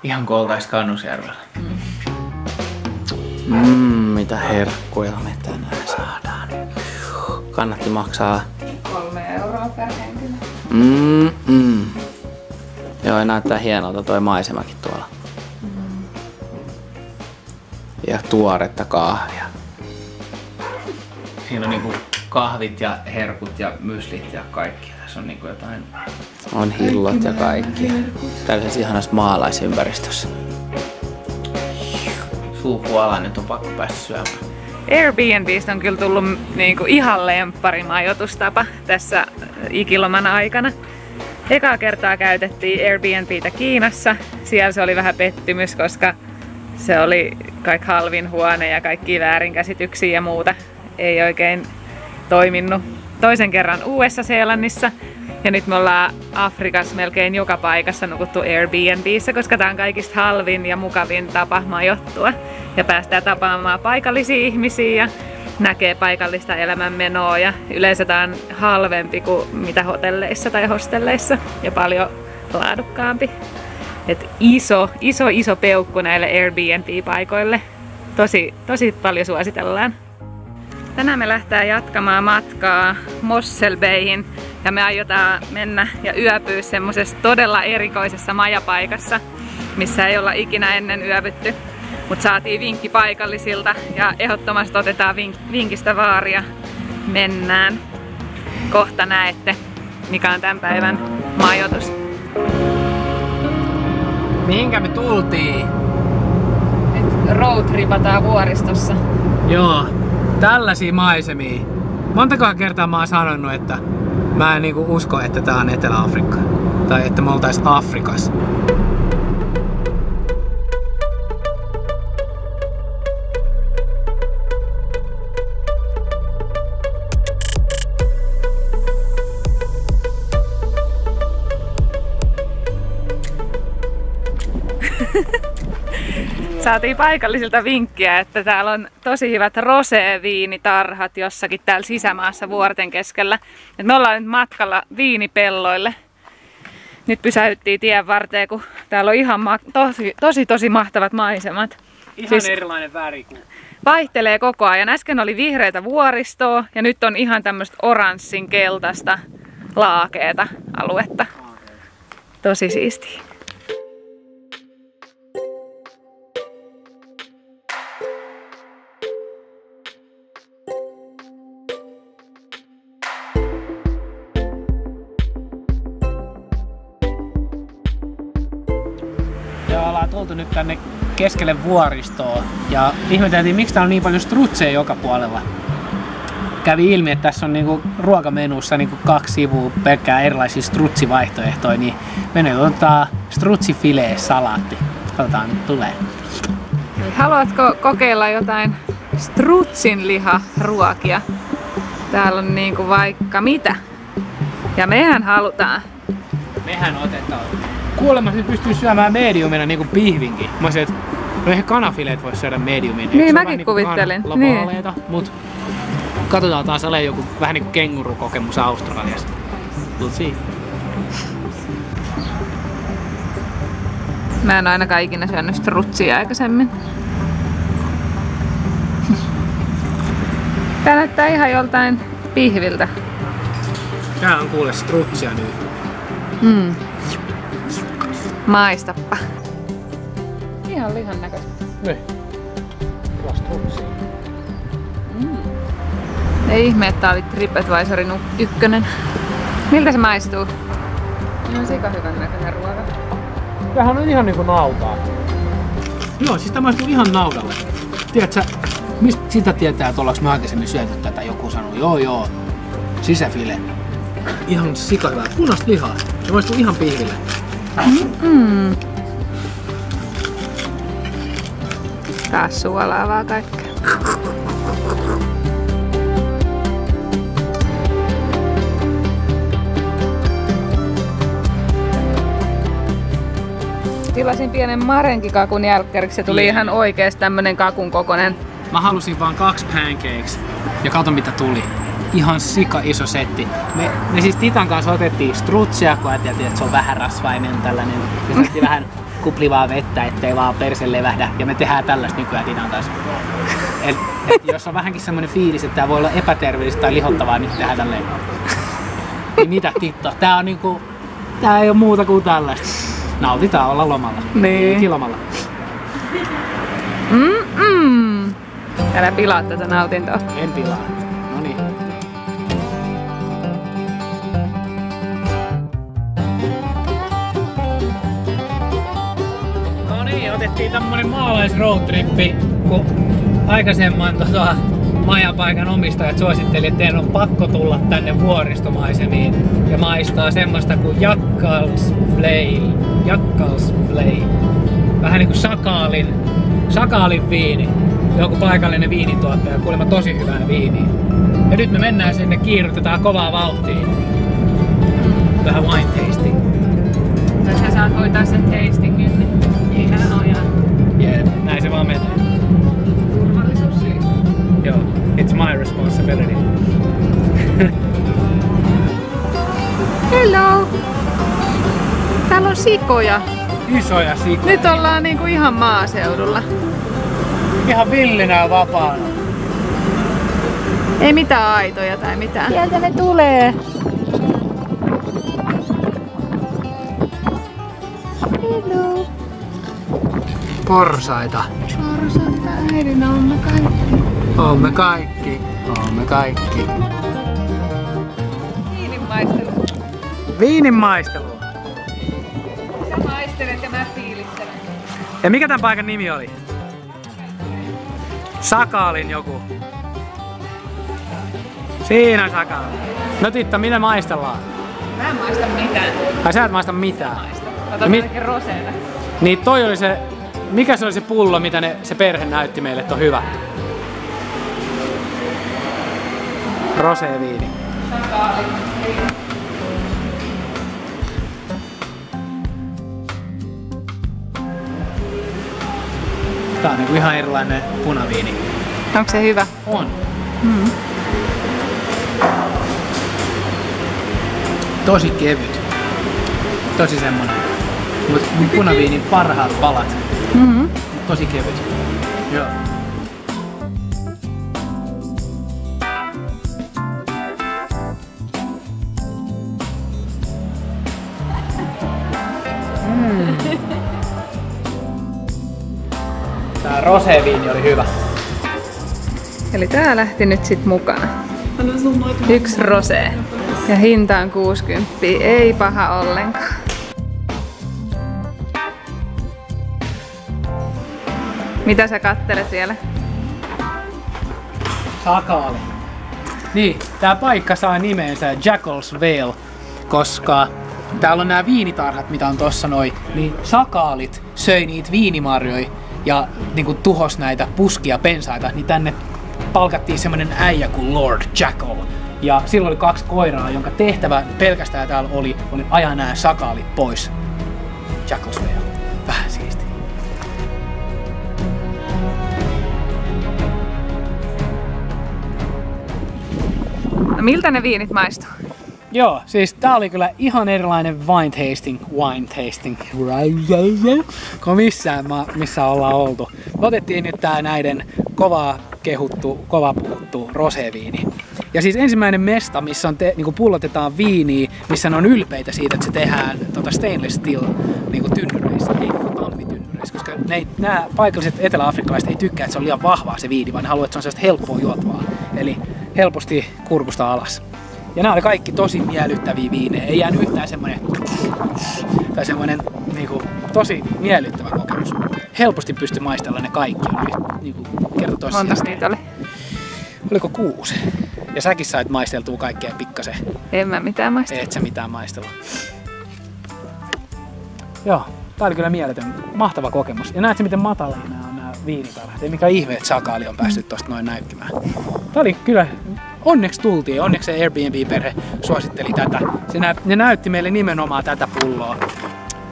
Ihan kuin oltais Kannusjärvellä. Mitä herkkuja me tänään saadaan. Kannatti maksaa 3 euroa per henkilö. Joo, näyttää hienolta toi maisemakin tuolla. Ja tuoretta kahvia. Siinä on niinku kahvit ja herkut ja myslit ja kaikki. Tässä on niinku jotain... On hillot ja kaikki. Tällaisessa ihanassa maalaisympäristössä. Suukuala, nyt on pakko päästä syömään. Airbnbistä on kyllä tullut niinku ihan lemppari majoitustapa tässä ikiloman aikana. Ekaa kertaa käytettiin Airbnbtä Kiinassa. Siellä se oli vähän pettymys, koska se oli kaikki halvin huone ja kaikki väärinkäsityksiä ja muuta. Ei oikein toiminut. Toisen kerran Uudessa-Seelannissa. Ja nyt me ollaan Afrikassa melkein joka paikassa nukuttu Airbnbissä, koska tää on kaikista halvin ja mukavin tapa majoittua. Ja päästään tapaamaan paikallisia ihmisiä ja näkee paikallista elämänmenoa. Ja yleensä tää on halvempi kuin mitä hotelleissa tai hostelleissa ja paljon laadukkaampi. Et iso peukku näille Airbnb-paikoille. Tosi paljon suositellaan. Tänään me lähtee jatkamaan matkaa Mossel Bayhin ja me aiotaan mennä ja yöpyä semmosessa todella erikoisessa majapaikassa, missä ei olla ikinä ennen yövytty. Mut saatiin vinkki paikallisilta ja ehdottomasti otetaan vinkistä vaaria. Mennään. Kohta näette, mikä on tämän päivän majoitus. Mihinkä me tultiin? Nyt roadtripataan vuoristossa. Joo, tällaisia maisemia. Montakohan kertaa mä oon sanonut, että mä en niinku usko, että tää on Etelä-Afrikka. Tai että me oltais Afrikassa. Saatiin paikallisilta vinkkiä, että täällä on tosi hyvät rosé-viinitarhat jossakin täällä sisämaassa vuorten keskellä. Et me ollaan nyt matkalla viinipelloille. Nyt pysäyttiin tien varteen, kun täällä on ihan tosi mahtavat maisemat. Ihan siis erilainen väri kuin... Vaihtelee koko ajan. Äsken oli vihreitä vuoristoa ja nyt on ihan tämmöistä oranssin keltaista laakeeta aluetta. Tosi siistiä. Ollaan tultu nyt tänne keskelle vuoristoa ja ihmeteltiin, miksi täällä on niin paljon strutseja joka puolella. Kävi ilmi, että tässä on niinku ruokamenussa niinku 2 sivua pelkkää erilaisia strutsivaihtoehtoja, niin me nyt otetaan strutsifilee-salaatti. Katsotaan, nyt tulee. Haluatko kokeilla jotain strutsinliharuokia? Täällä on niinku vaikka mitä. Ja mehän halutaan. Mehän otetaan. Kuulemma se pystyy syömään mediumina niinku pihvinkin. Mä olisin, että no eihän kanafileet voi syödä mediumin. Niin mäkin kuvittelin. Niin. Mut katsotaan taas ole joku vähän niinku kengurukokemus Australiassa. We'll see. Mä en ainakaan ikinä syönyt strutsia aikaisemmin. Tää näyttää ihan joltain pihviltä. Tää on kuule strutsia nyt. Maistappa. Ihan lihan näköistä. Niin. Kyllä strutsia. Ei ihme, että tää oli TripAdvisorin 1. Miltä se maistuu? Ihan sika hyvän näköinen ruoka. Tämähän on ihan niinku nautaa. Joo, siis tämä maistuu ihan naudalle. Tiedätkö, mistä sitä tietää, että ollaanko me aikaisemmin syöty tätä? Joku sanoo, joo, sisäfile. Ihan sika hyvää. Punaista lihaa. Se maistuu ihan pihville. Taas suolaa vaan kaikkea. Tilasin pienen marenkikakun jälkkäriksi. Se tuli ihan oikeesti tämmönen kakun kokonen. Mä halusin vaan 2 pancakes ja kato mitä tuli. Ihan sika iso setti. Me siis Titan kanssa otettiin strutsia, kun ajateltiin, että se on vähän rasvainen tällainen. Ja vähän kuplivaa vettä, ettei vaan perse levähdä. Ja me tehdään tällaista nykyään Tinan kanssa. Et jos on vähänkin semmonen fiilis, että tää voi olla epäterveellistä tai lihottavaa, niin tehdään tälleen. Niin mitä Titto? Tää on niinku... Tää ei oo muuta kuin tällaista. Nautitaan olla lomalla. Niin. Kilomalla. Älä pilaa tätä nautintoa. En pilaa. Noniin. No niin, otettiin tämmönen maalais-roadtrippi, kun aikaisemman majapaikan omistajat suositteli, että teidän on pakko tulla tänne vuoristomaisemiin ja maistaa semmoista kuin Jakkalsflay. Vähän niinku sakaalin viini. Joku paikallinen viinituottaja, kuulemma tosi hyvää viiniä. Ja nyt me mennään sinne, kiirutetaan kovaa vauhtia. Vähän wine tasting. Tai sä saat hoitaa sen tastingin, niin ei nää ojaa. Jee, näin se vaan menee. Turvallisuussyy. Joo, it's my responsibility. Hello! Täällä on sikoja. Isoja sikoja. Nyt ollaan niinku ihan maaseudulla. Ihan villinä ja vapaana. Ei mitään aitoja tai mitään. Sieltä ne tulee. Hello. Porsaita. Porsaita äidinä on kaikki. Oomme kaikki. Oomme kaikki. Viininmaistelu. Viinin maistelua. Sä maistelet ja mä fiilistelen. Ja mikä tämän paikan nimi oli? Sakaalin joku. Siinä Sakaalin. No Titta, mitä maistellaan? Mä en maista mitään. Ai sä et maista mitään? Ota jotenkin roseita. Niin toi oli se... Mikä se oli se pullo, mitä se perhe näytti meille, että on hyvä? Roséviini. Sakaali. Tää on niinku ihan erilainen punaviini. Onko se hyvä? On. Tosi kevyt. Tosi semmonen. Mut punaviinin parhaat palat. Tosi kevyt. Joo. Tää roséviini oli hyvä. Eli tää lähti nyt sit mukana. 1 rosé. Ja hinta on 60. Ei paha ollenkaan. Mitä sä kattelet vielä? Sakaali. Niin, tää paikka saa nimensä Jackal's Vale, koska täällä on nämä viinitarhat, mitä on tossa noin, niin sakaalit söi niitä viinimarjoja ja niinku tuhos näitä puskia pensaita, niin tänne palkattiin semmonen äijä kuin Lord Jackal. Ja silloin oli 2 koiraa, jonka tehtävä pelkästään täällä oli ajaa nämä sakaalit pois. Jackal's Vale. Vähän siisti. No miltä ne viinit maistuu? Joo, siis tää oli kyllä ihan erilainen wine tasting, kuin missä ollaan oltu. Me otettiin nyt tää näiden kovaa puhuttu roséviini. Ja siis ensimmäinen mesta, missä on niinku pullotetaan viiniä, missä ne on ylpeitä siitä, että se tehdään stainless steel niinku tynnyreissä, ei tammitynnyreissä, koska nämä paikalliset etelä-afrikkalaiset ei tykkää, että se on liian vahvaa se viini, vaan ne haluaa, että se on sellaista helppoa juotavaa. Eli helposti kurkusta alas. Ja nämä oli kaikki tosi miellyttäviä viinejä, ei jäänyt yhtään semmonen tai semmonen niinku tosi miellyttävä kokemus. Helposti pystyi maistella ne kaikki, niinku kerta tosiaan. Montas niitä oli? Oliko 6? Ja säkin sait maisteltua kaikkea pikkasen. En mä mitään maistella. Et sä mitään maistella. Joo, tää oli kyllä mieletön, mahtava kokemus. Ja näetkö miten matalia nämä viinitarhat? Ei mikä ihme, että Sakaali on päässyt tosta noin näyttämään. Tää oli kyllä, onneksi tultiin, onneksi se Airbnb-perhe suositteli tätä. Ne näytti meille nimenomaan tätä pulloa.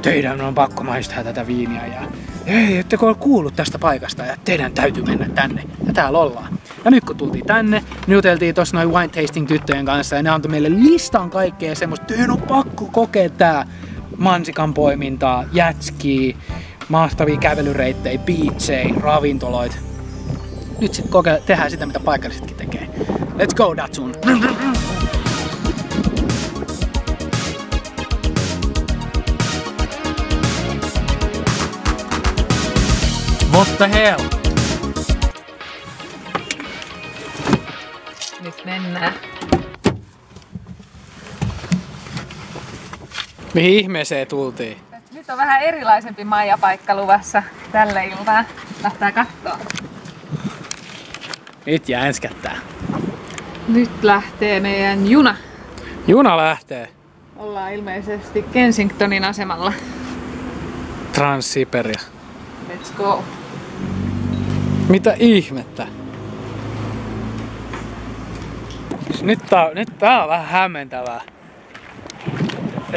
Teidän on pakko maistaa tätä viiniä ja ei, ettekö ole kuullut tästä paikasta ja teidän täytyy mennä tänne. Ja täällä ollaan. Ja nyt kun tultiin tänne, niin juteltiin tossa noin wine tasting tyttöjen kanssa ja ne antoi meille listan kaikkea semmoista, teidän on pakko kokea tää. mansikan poimintaa, jätskiä, maastavia kävelyreittejä, beachejä, ravintoloita. Nyt sit tehdään sitä, mitä paikallisetkin tekee. Let's go, Datsun! What the hell? Nyt mennään. Mihin ihmeeseen tultiin? Nyt on vähän erilaisempi maijapaikka luvassa tälle iltaan. Lähtää kattoo. Nyt jänskättää. Nyt lähtee meidän juna. Juna lähtee. Ollaan ilmeisesti Kensingtonin asemalla. Trans-Siberia. Let's go. Mitä ihmettä? Nyt tää on vähän hämmentävää.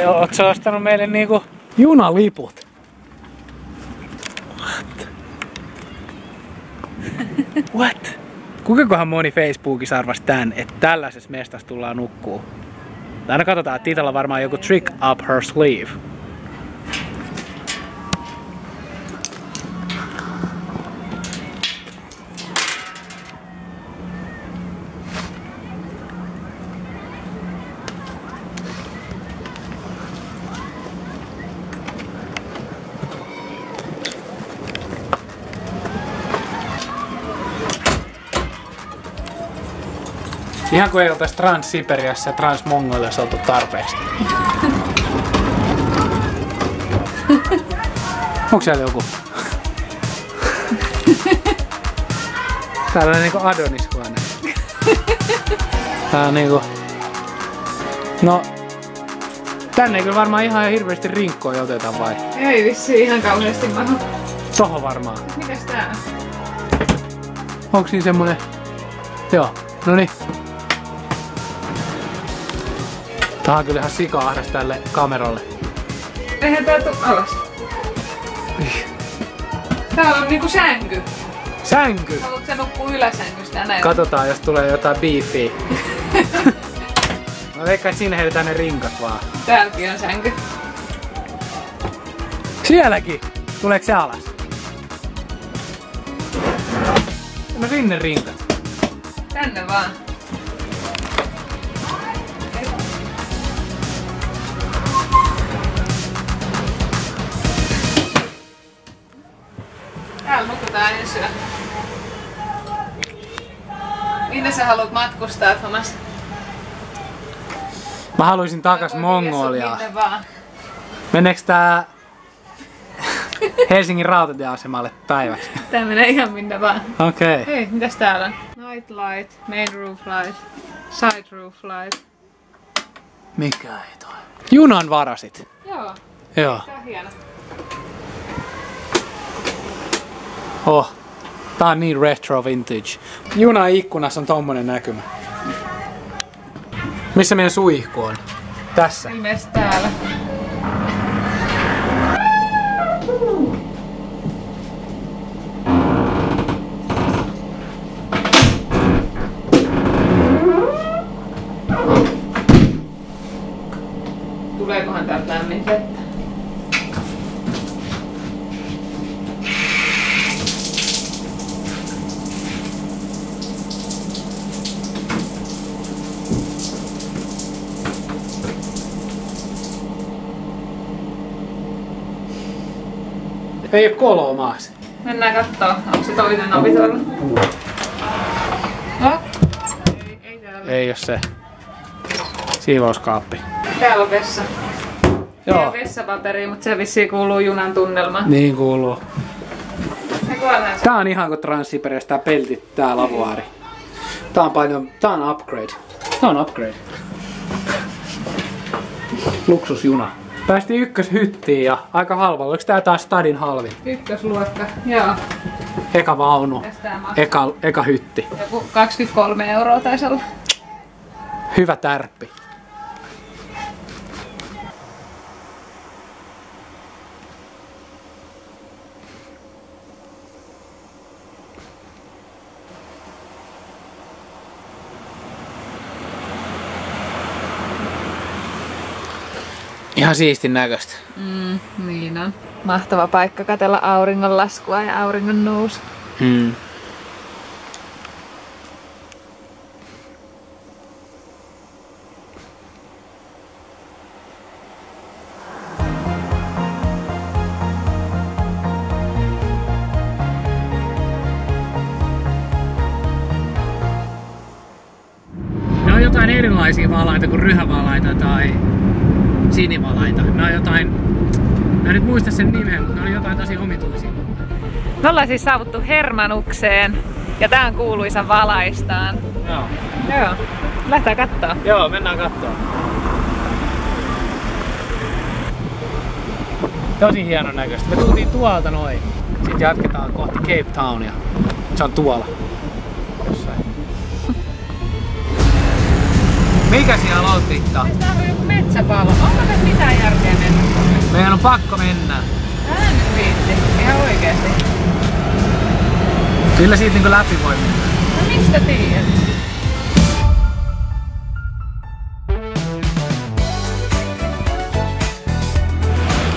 Ootko sä ostanut meille niinku junaliput? What? What? Kuinkakohan moni Facebookissa arvasi tän, että tällaisessa mestassa tullaan nukkuu? Aina katsotaan, että Tiitalla on varmaan joku trick up her sleeve. Ihan kuin ei oltais Trans-Siberiassa ja Trans-Mongoiliassa oltu tarpeeksi. Onko siellä joku? Täällä on niinku Adonis-huone. Tää on niinku... No... Tänne ei kyllä varmaan ihan hirveästi rinkkoja oteta vai? Ei vissiin ihan kauheasti mahu. Tohon varmaan. Mikäs tää on? Onks siinä semmonen... Joo, noniin. Tää on kyllä ihan sika-ahdas tälle kameralle. Eihän tää tuu alas. Täällä on niinku sänky. Sänky! Haluatko sä nukkua yläsängystä näin? Katsotaan, jos tulee jotain beefiä. Mä veikkaan, että siinä heitetään ne rinkat vaan. Täälläkin on sänky. Sielläkin! Tuleeko se alas? No sinne rinkat. Tänne vaan. Täällä nukutaan ensi yö. Minne sä haluat matkustaa, Thomas? Mä haluaisin takas Mongoliaan. Minne vaan. Meneeks tää Helsingin rautatieasemalle päiväksi? Tää menee ihan minne vaan. Okei. Okay. Hei, mitäs täällä on? Night light, main roof light, side roof light. Mikä ei toi? Junan varasit. Joo, Joo. tää on hieno. Oh. Tää on niin retro vintage. Junan ikkunassa on tommonen näkymä. Missä meidän suihku on? Tässä. Ilmeisesti täällä. Tuleekohan täältä lämmin vettä? Ei oo koloa maassa. Mennään kattoo, onko se toinen ovi tuolla? No? Ei täällä. Ei oo se. Siivouskaappi. Täällä on vessa. Joo. Joo. Vessapaperi, mutta se vissiin kuuluu junan tunnelmaan. Niin kuuluu. Se Tää on ihan kuin Trans-Siberiassa tää peltit, tää lavuaari. Tää on upgrade. Tää on upgrade. Luksusjuna. Päästiin ykköshyttiin ja aika halvalla. Oliko tää taas stadin halvin? Ykkösluokka, joo. Eka vaunu. Tästä maksaa. Eka hytti. Joku 23 € taisi olla. Hyvä tärppi. Ihan siistin näköistä. Niin on. Mahtava paikka katsella auringonlaskua ja auringon nousu. Ne on jotain erilaisia valaita kuin ryhävalaita tai sinivalaita. Ne on jotain, mä en nyt muista sen nimen, mutta ne oli jotain tosi omituisia. Me ollaan siis saavuttu Hermanukseen ja tää on kuuluisa valaistaan. Joo. Joo. Lähtää kattoo. Joo, mennään kattoo. Tosi hienon näköistä. Me tultiin tuolta noin. Sitten jatketaan kohti Cape Townia. Se on tuolla. Jossain. Mikä siellä on, Titta? Täällä on joku metsäpallo. Onko tässä mitään järkeä mennä? Meidän on pakko mennä. Älä nyt viitti. Ihan oikeesti. Kyllä siitä niinku läpi voi mennä. No mistä tiedät?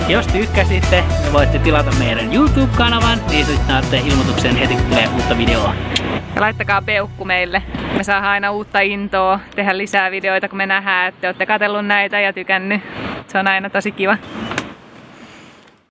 Jos tykkäsitte, niin voitte tilata meidän YouTube-kanavan, niin sitten saatte ilmoituksen heti kun tulee uutta videoa. Ja laittakaa peukku meille. Me saadaan aina uutta intoa tehdä lisää videoita, kun me nähdään, että te olette katsellut näitä ja tykännyt. Se on aina tosi kiva.